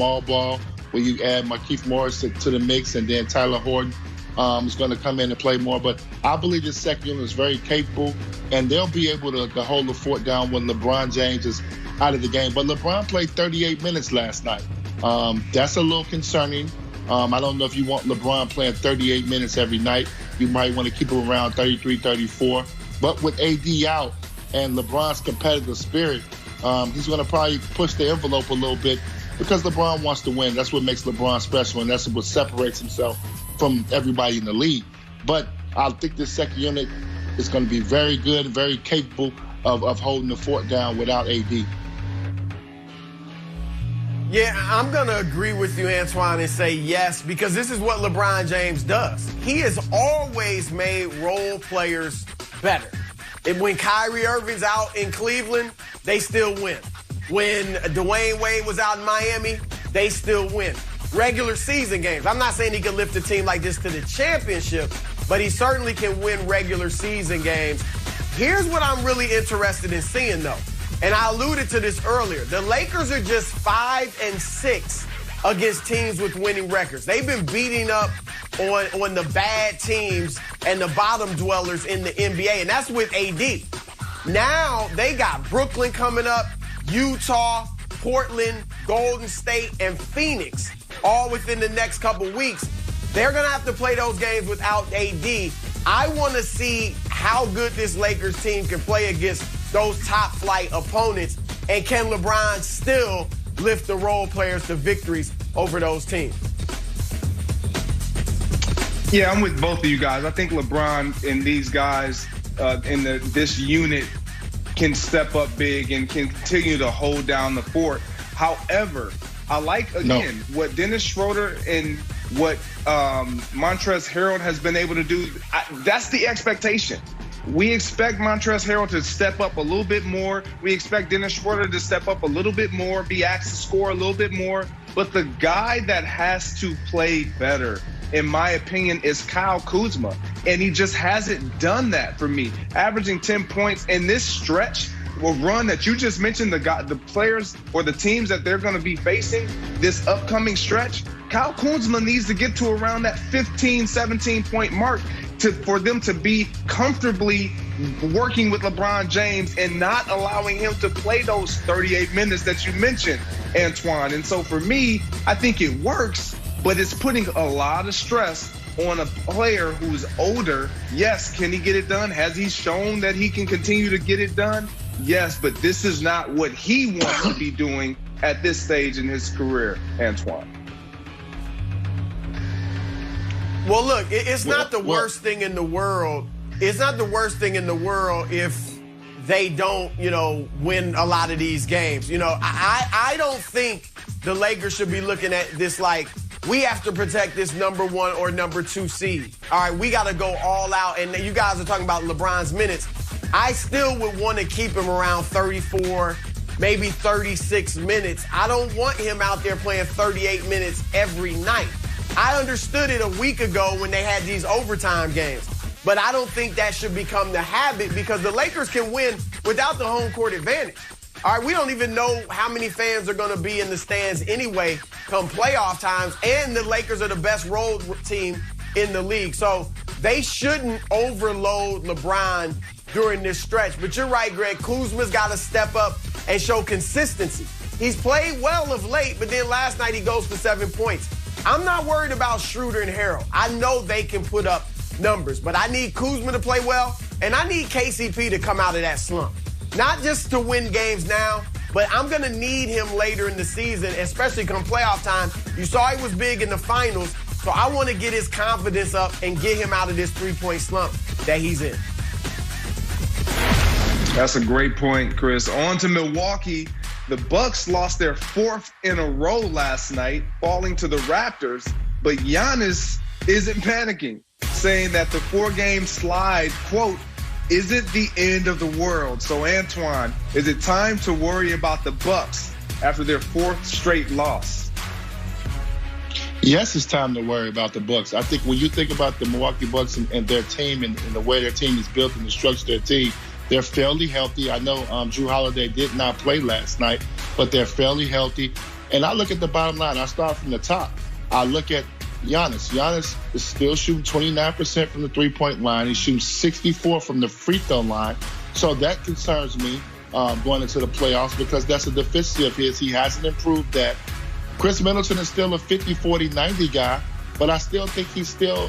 small ball where you add Markieff Morris to the mix, and then Tyler Horton is going to come in and play more. But I believe this second unit is very capable, and they'll be able to hold the fort down when LeBron James is out of the game. But LeBron played 38 minutes last night. That's a little concerning. I don't know if you want LeBron playing 38 minutes every night. You might want to keep him around 33, 34. But with AD out and LeBron's competitive spirit, he's going to probably push the envelope a little bit because LeBron wants to win. That's what makes LeBron special, and that's what separates himself from everybody in the league. But I think this second unit is going to be very good and very capable of holding the fort down without AD. Yeah, I'm going to agree with you, Antoine, and say yes, because this is what LeBron James does. He has always made role players better. And when Kyrie Irving's out in Cleveland, they still win. When Dwayne Wade was out in Miami, they still win. Regular season games. I'm not saying he can lift a team like this to the championship, but he certainly can win regular season games. Here's what I'm really interested in seeing, though. And I alluded to this earlier. The Lakers are just 5-6 against teams with winning records. They've been beating up on the bad teams and the bottom dwellers in the NBA, and that's with AD. Now they got Brooklyn coming up, Utah, Portland, Golden State, and Phoenix, all within the next couple weeks. They're going to have to play those games without AD. I want to see how good this Lakers team can play against those top-flight opponents, and can LeBron still lift the role players to victories over those teams? Yeah, I'm with both of you guys. I think LeBron and these guys in this unit can step up big and can continue to hold down the fort. However, I like, again, what Dennis Schroeder and what Montrezl Harrell has been able to do. That's the expectation. We expect Montrezl Harrell to step up a little bit more. We expect Dennis Schroeder to step up a little bit more, be asked to score a little bit more. But the guy that has to play better, in my opinion, is Kyle Kuzma. And he just hasn't done that for me. Averaging 10 points in this stretch will run that you just mentioned, the players or the teams that they're going to be facing this upcoming stretch. Kyle Kuzma needs to get to around that 15, 17-point mark for them to be comfortably working with LeBron James and not allowing him to play those 38 minutes that you mentioned, Antoine. And so for me, I think it works, but it's putting a lot of stress on a player who's older. Yes, can he get it done? Has he shown that he can continue to get it done? Yes, but this is not what he wants to be doing at this stage in his career, Antoine. Well, look, it's not the worst thing in the world. It's not the worst thing in the world if they don't, win a lot of these games. I don't think the Lakers should be looking at this like, we have to protect this number 1 or number 2 seed. All right, we got to go all out. And you guys are talking about LeBron's minutes. I still would want to keep him around 34, maybe 36 minutes. I don't want him out there playing 38 minutes every night. I understood it a week ago when they had these overtime games, but I don't think that should become the habit because the Lakers can win without the home court advantage. All right, we don't even know how many fans are going to be in the stands anyway come playoff times, and the Lakers are the best road team in the league. So they shouldn't overload LeBron during this stretch. But you're right, Greg. Kuzma's got to step up and show consistency. He's played well of late, but then last night he goes for 7 points. I'm not worried about Schroeder and Harrell. I know they can put up numbers, but I need Kuzma to play well, and I need KCP to come out of that slump. Not just to win games now, but I'm going to need him later in the season, especially come playoff time. You saw he was big in the finals, so I want to get his confidence up and get him out of this three-point slump that he's in. That's a great point, Chris. On to Milwaukee. The Bucks lost their 4th in a row last night, falling to the Raptors. But Giannis isn't panicking, saying that the 4-game slide, quote, isn't the end of the world. So, Antoine, is it time to worry about the Bucks after their 4th straight loss? Yes, it's time to worry about the Bucks. I think when you think about the Milwaukee Bucks and their team and the way their team is built and the structure of their team, they're fairly healthy. I know Drew Holiday did not play last night, but they're fairly healthy. And I look at the bottom line. I start from the top. I look at Giannis. Giannis is still shooting 29% from the three-point line. He shoots 64% from the free throw line. So that concerns me going into the playoffs because that's a deficiency of his. He hasn't improved that. Chris Middleton is still a 50, 40, 90 guy, but I still think he's still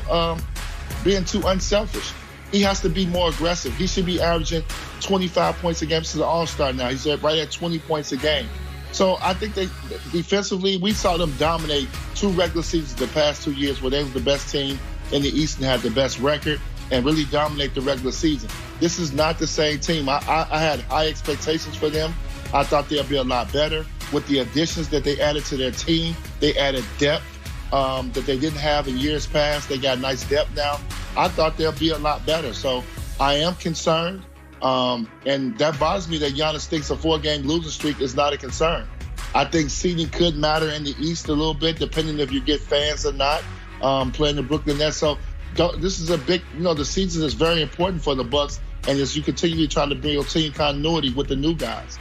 being too unselfish. He has to be more aggressive. He should be averaging 25 points a game. This is an all-star now. He's right at 20 points a game. So I think they defensively, we saw them dominate 2 regular seasons the past 2 years where they were the best team in the East and had the best record and really dominate the regular season. This is not the same team. I had high expectations for them. I thought they'd be a lot better. With the additions that they added to their team, they added depth that they didn't have in years past. They got nice depth now. I thought they'll be a lot better. So I am concerned. And that bothers me that Giannis thinks a 4-game losing streak is not a concern. I think seeding could matter in the East a little bit, depending if you get fans or not playing the Brooklyn Nets. So this is a big, the season is very important for the Bucks. And as you continue to try to build team continuity with the new guys.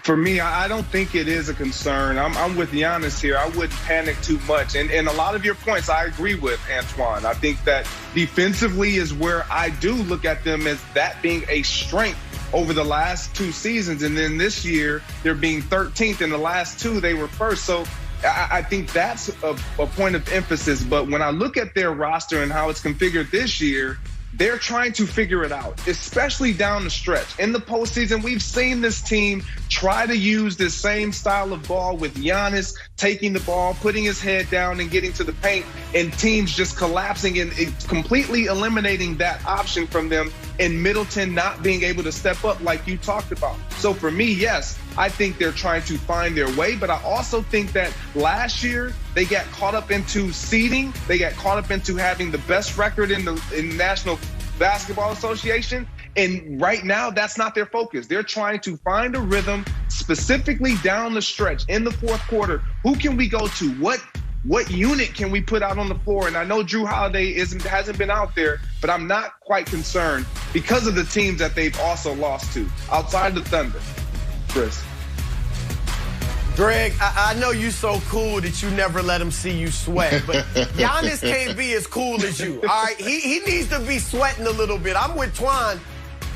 For me, I don't think it is a concern. I'm with Giannis here. I wouldn't panic too much. And a lot of your points I agree with, Antoine. I think that defensively is where I do look at them as that being a strength over the last 2 seasons. And then this year, they're being 13th. In the last 2, they were first. So I think that's a point of emphasis. But when I look at their roster and how it's configured this year, they're trying to figure it out, especially down the stretch. In the postseason, we've seen this team try to use this same style of ball with Giannis taking the ball, putting his head down and getting to the paint, and teams just collapsing and completely eliminating that option from them, and Middleton not being able to step up like you talked about. So for me, yes, I think they're trying to find their way, but I also think that last year they got caught up into seeding. They got caught up into having the best record in the National Basketball Association. And right now, that's not their focus. They're trying to find a rhythm specifically down the stretch in the fourth quarter. Who can we go to? What unit can we put out on the floor? And I know Drew Holiday hasn't been out there, but I'm not quite concerned because of the teams that they've also lost to outside the Thunder. Chris. Greg, I know you so cool that you never let him see you sweat, but Giannis can't be as cool as you. All right, he needs to be sweating a little bit. I'm with Twan.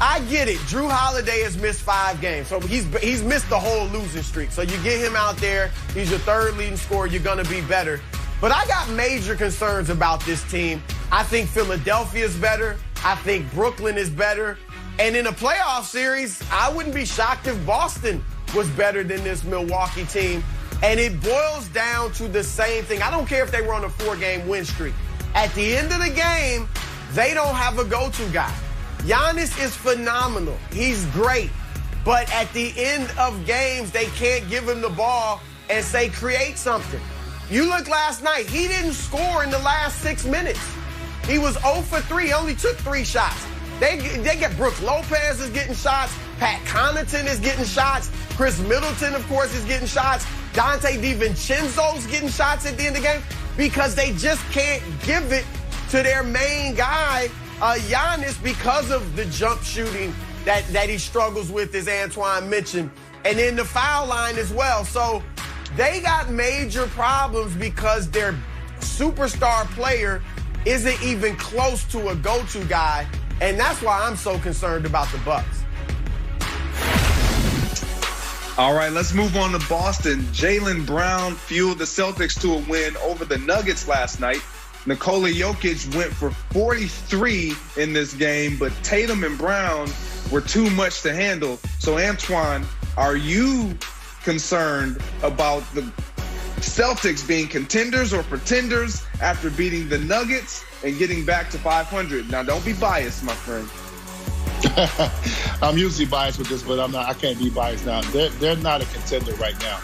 I get it. Drew Holiday has missed 5 games, so he's missed the whole losing streak. So you get him out there, he's your 3rd leading scorer, you're going to be better. But I got major concerns about this team. I think Philadelphia is better. I think Brooklyn is better. And in a playoff series, I wouldn't be shocked if Boston was better than this Milwaukee team. And it boils down to the same thing. I don't care if they were on a 4-game win streak. At the end of the game, they don't have a go-to guy. Giannis is phenomenal. He's great. But at the end of games, they can't give him the ball and say, create something. You look last night, he didn't score in the last 6 minutes. He was 0 for 3. He only took 3 shots. They get Brooke Lopez is getting shots. Pat Connaughton is getting shots. Chris Middleton, of course, is getting shots. Dante DiVincenzo's getting shots at the end of the game because they just can't give it to their main guy, Giannis, because of the jump shooting that he struggles with, as Antoine mentioned, and then the foul line as well. So they got major problems because their superstar player isn't even close to a go-to guy. And that's why I'm so concerned about the Bucks. All right, let's move on to Boston. Jaylen Brown fueled the Celtics to a win over the Nuggets last night. Nikola Jokic went for 43 in this game, but Tatum and Brown were too much to handle. So, Antoine, are you concerned about the Celtics being contenders or pretenders after beating the Nuggets and getting back to 500? Now, don't be biased, my friend. I'm usually biased with this, but I can't be biased now. They're not a contender right now.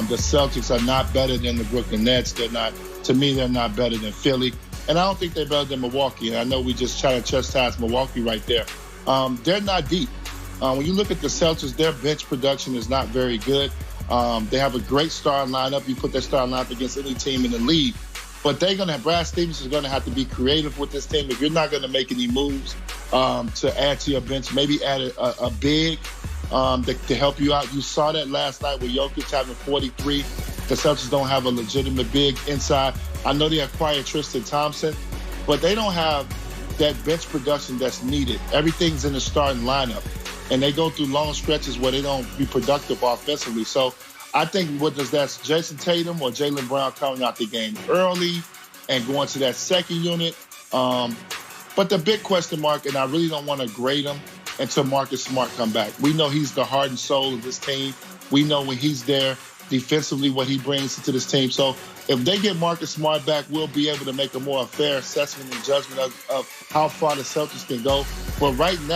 The Celtics are not better than the Brooklyn Nets. To me, they're not better than Philly. And I don't think they're better than Milwaukee. And I know we just try to chastise Milwaukee right there. They're not deep. When you look at the Celtics, their bench production is not very good. They have a great starting lineup. You put their starting lineup against any team in the league. But Brad Stevens is going to have to be creative with this team. If you're not going to make any moves to add to your bench, maybe add a big to help you out. You saw that last night with Jokic having 43. The Celtics don't have a legitimate big inside. I know they acquired Tristan Thompson, but they don't have that bench production that's needed. Everything's in the starting lineup, and they go through long stretches where they don't be productive offensively. So I think whether that's Jason Tatum or Jaylen Brown coming out the game early and going to that second unit. But the big question mark, and I really don't want to grade him until Marcus Smart come back. We know he's the heart and soul of this team. We know when he's there defensively what he brings into this team. So if they get Marcus Smart back, we'll be able to make a more fair assessment and judgment of how far the Celtics can go. But right now,